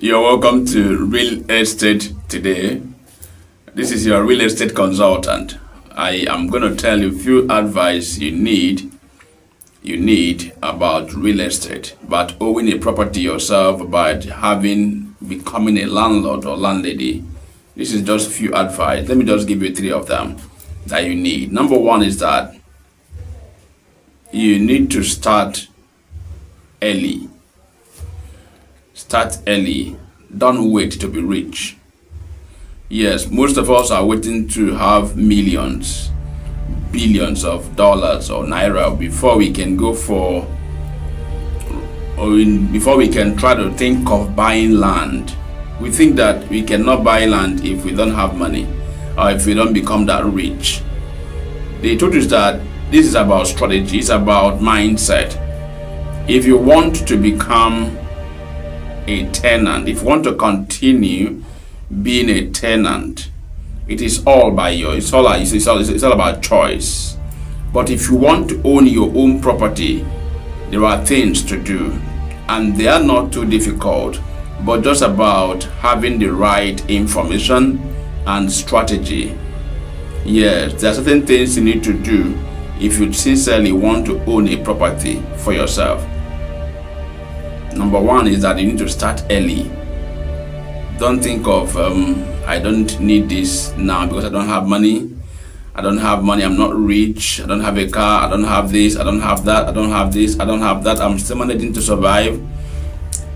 You're welcome to Real Estate Today. This is your real estate consultant. I am going to tell you a few advice you need about real estate, about owning a property yourself, about becoming a landlord or landlady. This is just a few advice. Let me just give you three of them that you need. Number one is that you need to start early. Start early. Don't wait to be rich. Yes, most of us are waiting to have millions, billions of dollars or naira before we can before we can try to think of buying land. We think that we cannot buy land if we don't have money or if we don't become that rich. The truth is that this is about strategy, it's about mindset. If you want to become a tenant, if you want to continue being a tenant, it is all by you. It's all about choice. But if you want to own your own property, there are things to do, and they are not too difficult, but just about having the right information and strategy. Yes, there are certain things you need to do if you sincerely want to own a property for yourself. Number one is that you need to start early. Don't think of, I don't need this now because I don't have money. I'm not rich. I don't have a car. I don't have this. I don't have that. I don't have this. I don't have that. I'm still managing to survive.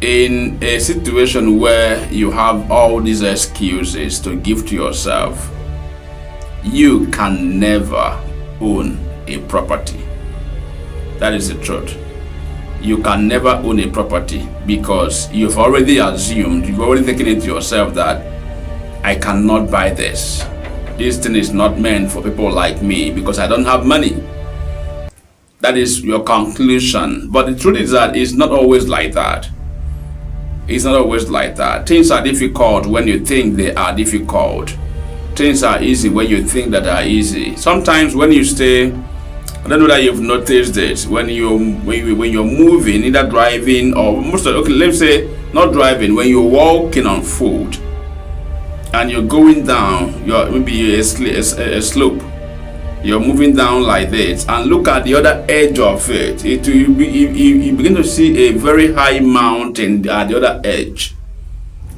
In a situation where you have all these excuses to give to yourself, you can never own a property. That is the truth. You can never own a property because you've already taken it to yourself that I cannot buy this. This thing is not meant for people like me because I don't have money. That is your conclusion. But the truth is that it's not always like that. It's not always like that. Things are difficult when you think they are difficult. Things are easy when you think that they are easy. Sometimes when you stay, I don't know that you've noticed this, when you're moving, either driving or let's say not driving, when you're walking on foot and you're going down, maybe a slope, you're moving down like this, and look at the other edge of it. You begin to see a very high mountain at the other edge.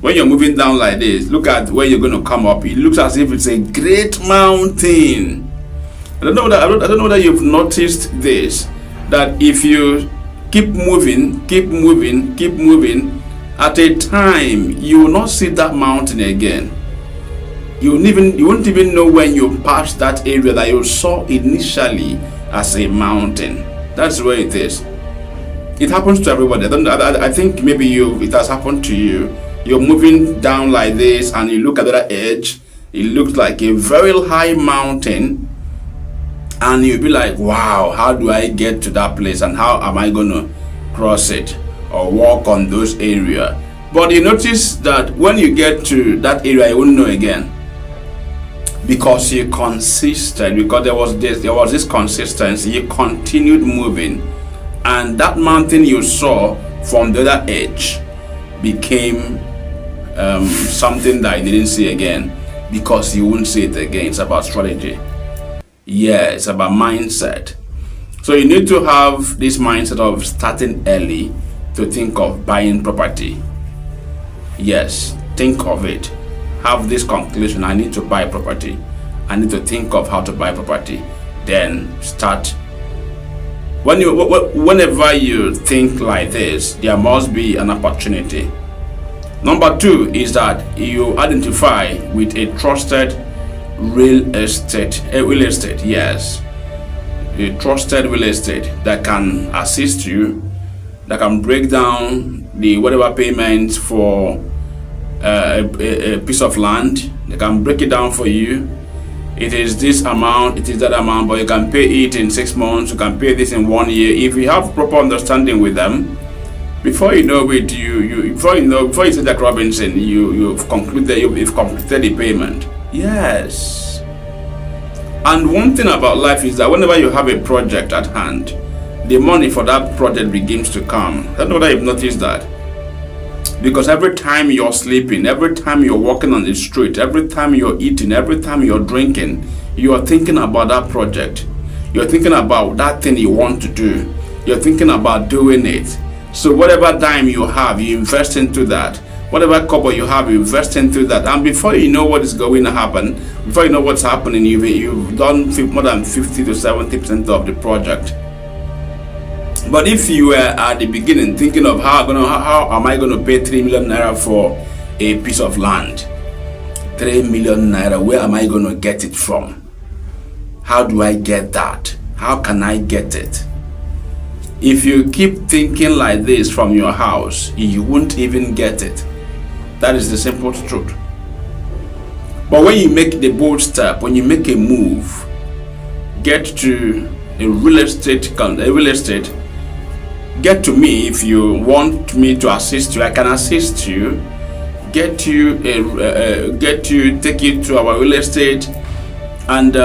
When you're moving down like this, look at where you're going to come up. It looks as if it's a great mountain. I don't know whether you've noticed this, that if you keep moving, at a time you will not see that mountain again. You won't even know when you pass that area that you saw initially as a mountain. That's where it is. It happens to everybody. I think maybe it has happened to you. You're moving down like this and you look at the other edge, it looks like a very high mountain. And you'll be like, wow, how do I get to that place and how am I going to cross it or walk on those areas? But you notice that when you get to that area, you won't know again because you consisted, because there was this consistency. You continued moving, and that mountain you saw from the other edge became something that you didn't see again because you won't see it again. It's about strategy. Yeah, it's about mindset. So you need to have this mindset of starting early to think of buying property. Yes, think of it. Have this conclusion, I need to buy property. I need to think of how to buy property. Then start. Whenever you think like this, there must be an opportunity. Number two is that you identify with a trusted real estate, yes, a trusted real estate that can assist you, that can break down the whatever payments for a piece of land. They can break it down for you. It is this amount, it is that amount, but you can pay it in 6 months, you can pay this in 1 year. If you have proper understanding with them, before you know it, before you say that Robinson, you've completed the payment. Yes. And one thing about life is that whenever you have a project at hand, the money for that project begins to come. I don't know whether you've noticed that. Because every time you're sleeping, every time you're walking on the street, every time you're eating, every time you're drinking, you are thinking about that project. You're thinking about that thing you want to do. You're thinking about doing it. So whatever dime you have, you invest into that. Whatever couple you have, you invest into that. And before you know what is going to happen, before you know what's happening, you've done more than 50 to 70% of the project. But if you were at the beginning thinking of how am I going to pay 3 million naira for a piece of land? 3 million naira, where am I going to get it from? How do I get that? How can I get it? If you keep thinking like this from your house, you won't even get it. That is the simple truth. But when you make the bold step, when you make a move, get to a real estate, get to me. If you want me to assist you, I can assist you. Take you to our real estate and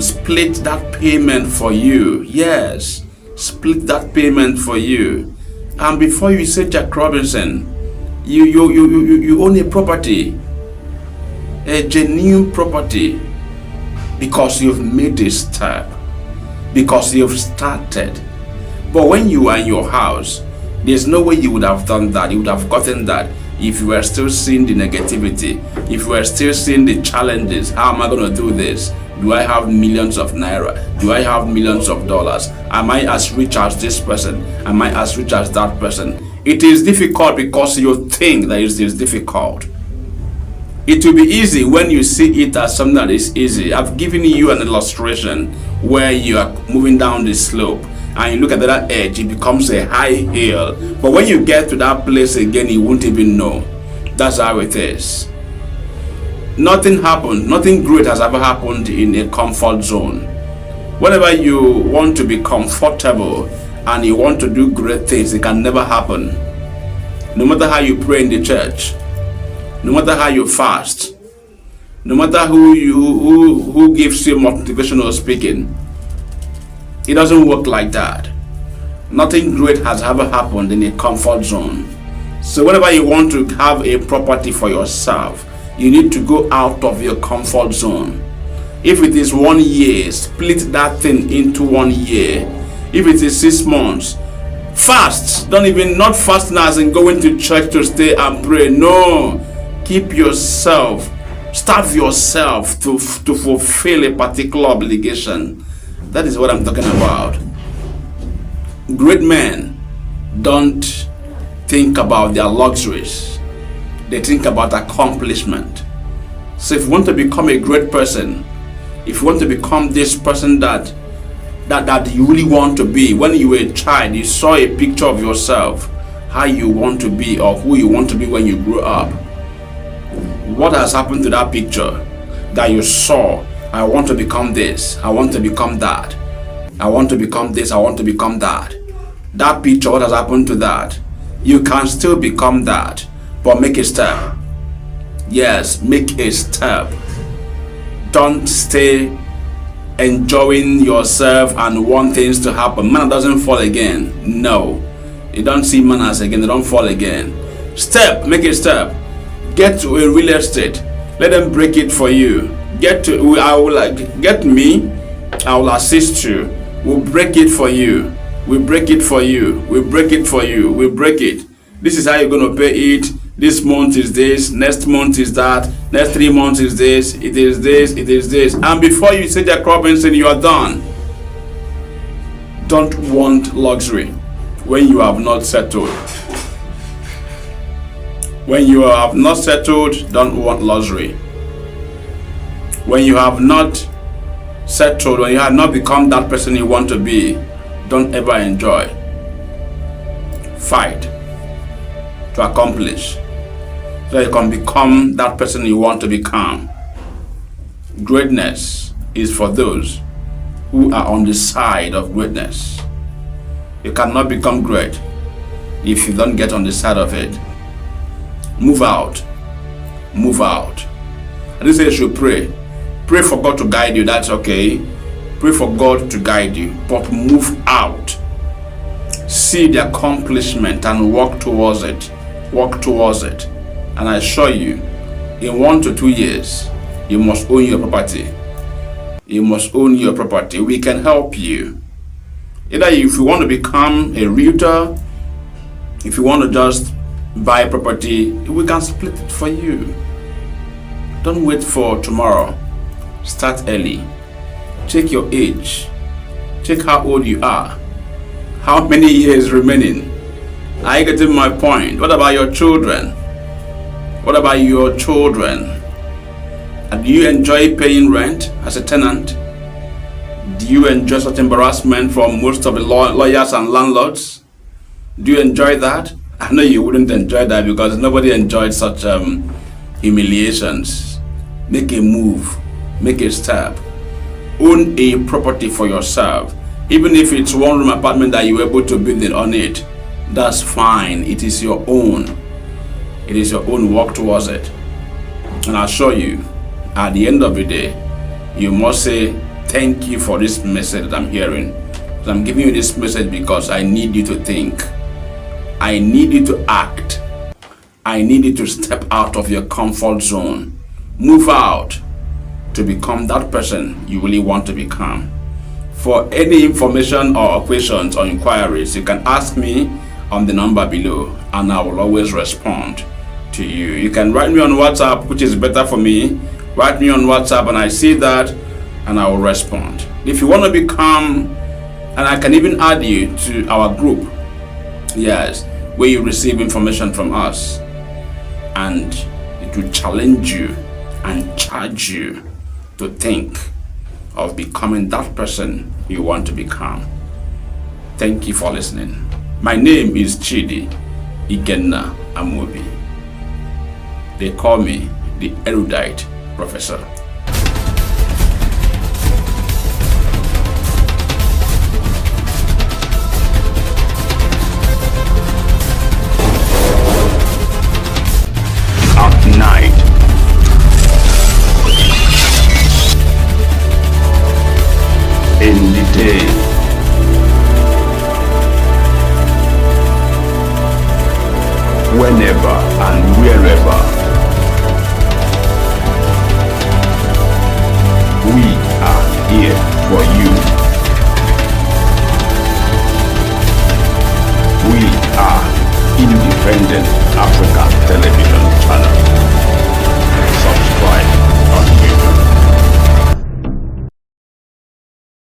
split that payment for you. Yes, split that payment for you. And before you say Jack Robinson, you own a property, a genuine property, because you've made a step, because you've started. But when you are in your house, there's no way you would have done that. You would have gotten that if you were still seeing the negativity, if you were still seeing the challenges. How am I going to do this? Do I have millions of naira? Do I have millions of dollars? Am I as rich as this person? Am I as rich as that person? It is difficult because you think that it is difficult. It will be easy when you see it as something that is easy. I've given you an illustration where you are moving down the slope and you look at that edge, it becomes a high hill. But when you get to that place again, you won't even know. That's how it is. Nothing happened, nothing great has ever happened in a comfort zone. Whenever you want to be comfortable and you want to do great things, it can never happen. No matter how you pray in the church, no matter how you fast, no matter who gives you motivational speaking, it doesn't work like that. Nothing great has ever happened in a comfort zone. So whenever you want to have a property for yourself, you need to go out of your comfort zone. If it is 1 year, split that thing into 1 year. If it is 6 months, fast. Not fasting as in going to church to stay and pray. No. Keep yourself, starve yourself to fulfill a particular obligation. That is what I'm talking about. Great men don't think about their luxuries. They think about accomplishment. So if you want to become a great person, if you want to become this person that you really want to be, when you were a child, you saw a picture of yourself, how you want to be or who you want to be when you grow up. What has happened to that picture that you saw? I want to become this. I want to become that. I want to become this. I want to become that. That picture, what has happened to that? You can still become that, but make a step. Yes, make a step. Don't stay enjoying yourself and want things to happen. Manna doesn't fall again. No. You don't see manners again. They don't fall again. Step. Make a step. Get to a real estate. Let them break it for you. Get me. I will assist you. We'll break it for you. We'll break it for you. We'll break it for you. We'll break it. This is how you're going to pay it. This month is this. Next month is that. Next 3 months is this. It is this. It is this. And before you say Jack Robinson, you are done. Don't want luxury when you have not settled. When you have not settled, don't want luxury. When you have not settled, when you have not become that person you want to be, don't ever enjoy. Fight to accomplish so you can become that person you want to become. Greatness is for those who are on the side of greatness. You cannot become great if you don't get on the side of it. Move out. Move out. I didn't say you should pray. Pray for God to guide you. That's okay. Pray for God to guide you. But move out. See the accomplishment and work towards it. work towards it. And I assure you, in 1 to 2 years, you must own your property. You must own your property. We can help you. Either if you want to become a realtor, if you want to just buy property, we can split it for you. Don't wait for tomorrow. Start early. Check your age. Check how old you are. How many years remaining? Are you getting my point? What about your children? What about your children? And do you enjoy paying rent as a tenant? Do you enjoy such embarrassment from most of the lawyers and landlords? Do you enjoy that? I know you wouldn't enjoy that because nobody enjoyed such humiliations. Make a move. Make a step. Own a property for yourself. Even if it's one-room apartment that you're able to build it on it, that's fine. It is your own. It is your own. Work towards it. And I assure you, at the end of the day, you must say, thank you for this message that I'm hearing. So I'm giving you this message because I need you to think. I need you to act. I need you to step out of your comfort zone. Move out to become that person you really want to become. For any information or questions or inquiries, you can ask me on the number below and I will always respond to you. You can write me on WhatsApp, which is better for me. Write me on WhatsApp and I see that and I will respond. If you want to become, and I can even add you to our group, yes, where you receive information from us, and it will challenge you and charge you to think of becoming that person you want to become. Thank you for listening. My name is Chidi Ikenna Amobi. They call me the erudite professor. At night, in the day, whenever and wherever, we are here for you.